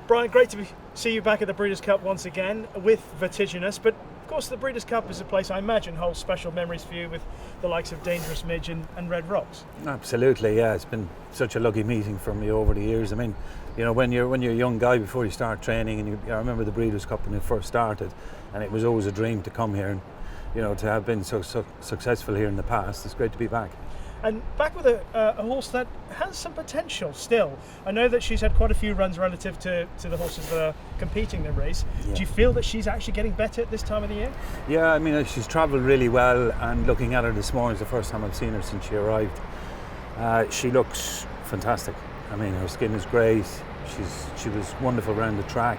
Brian, great to see you back at the Breeders' Cup once again with Vertiginous, but of course the Breeders' Cup is a place I imagine holds special memories for you with the likes of Dangerous Midge and Red Rocks. Absolutely, yeah. It's been such a lucky meeting for me over the years. I mean, you know, when you're a young guy before you start training, and I remember the Breeders' Cup when it first started, and it was always a dream to come here, and you know, to have been so successful here in the past. It's great to be back. And back with a horse that has some potential still. I know that she's had quite a few runs relative to the horses that are competing in the race. Yeah. Do you feel that she's actually getting better at this time of the year? Yeah, I mean, she's travelled really well, and looking at her this morning is the first time I've seen her since she arrived. She looks fantastic. I mean, her skin is great. She was wonderful around the track.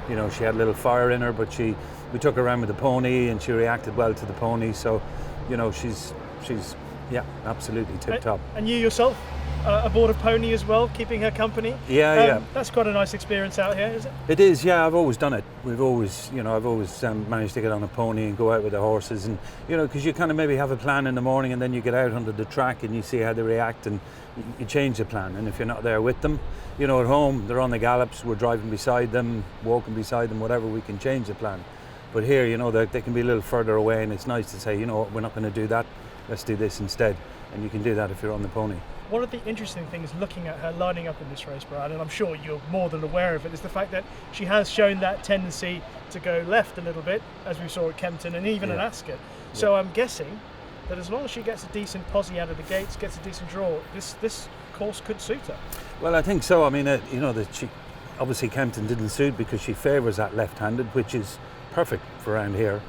You know, she had a little fire in her, but we took her around with the pony, and she reacted well to the pony. So, you know, she's yeah, absolutely tip top. And you yourself, aboard a pony as well, keeping her company? Yeah. That's quite a nice experience out here, is it? It is, yeah. I've always done it. I've always managed to get on a pony and go out with the horses, and you know, because you kind of maybe have a plan in the morning, and then you get out onto the track and you see how they react, and you change the plan. And if you're not there with them, you know, at home they're on the gallops, we're driving beside them, walking beside them, whatever, we can change the plan. But here, you know, they can be a little further away, and it's nice to say, you know what, we're not going to do that. Let's do this instead, and you can do that if you're on the pony. One of the interesting things looking at her lining up in this race, Brian, and I'm sure you're more than aware of it, is the fact that she has shown that tendency to go left a little bit, as we saw at Kempton and even at Ascot. So I'm guessing that as long as she gets a decent posse out of the gates, gets a decent draw, this course could suit her. Well, I think so. I mean, you know, that she obviously Kempton didn't suit because she favours that left-handed, which is perfect for around here.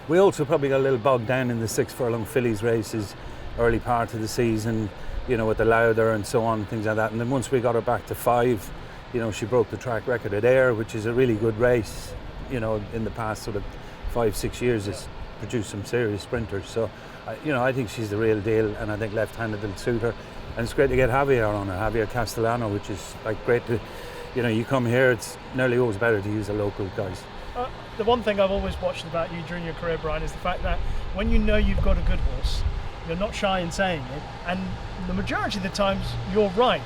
We also probably got a little bogged down in the 6 furlong fillies races early part of the season, you know, with the Lauder and so on, things like that. And then once we got her back to 5, you know, she broke the track record at Ayr, which is a really good race. You know, in the past sort of 5-6 years, it's produced some serious sprinters. So, you know, I think she's the real deal, and I think left-handed will suit her. And it's great to get Javier on her, Javier Castellano, which is like great to, you know, you come here, it's nearly always better to use the local guys. The one thing I've always watched about you during your career, Brian, is the fact that when you know you've got a good horse, you're not shy in saying it, and the majority of the times you're right.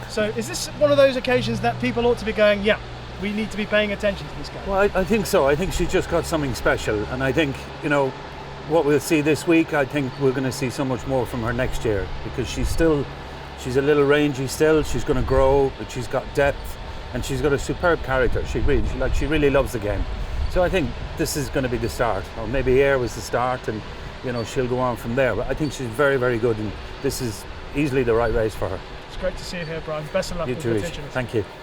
So is this one of those occasions that people ought to be going, yeah, we need to be paying attention to this guy? Well, I think so. I think she's just got something special, and I think, you know, what we'll see this week, I think we're going to see so much more from her next year, because she's a little rangy still, she's going to grow, but she's got depth, and she's got a superb character. She really loves the game. So I think this is going to be the start, or maybe Ayr was the start, and you know, she'll go on from there. But I think she's very, very good, and this is easily the right race for her. It's great to see you here, Brian. Best of luck with you too, Vertiginous. Thank you.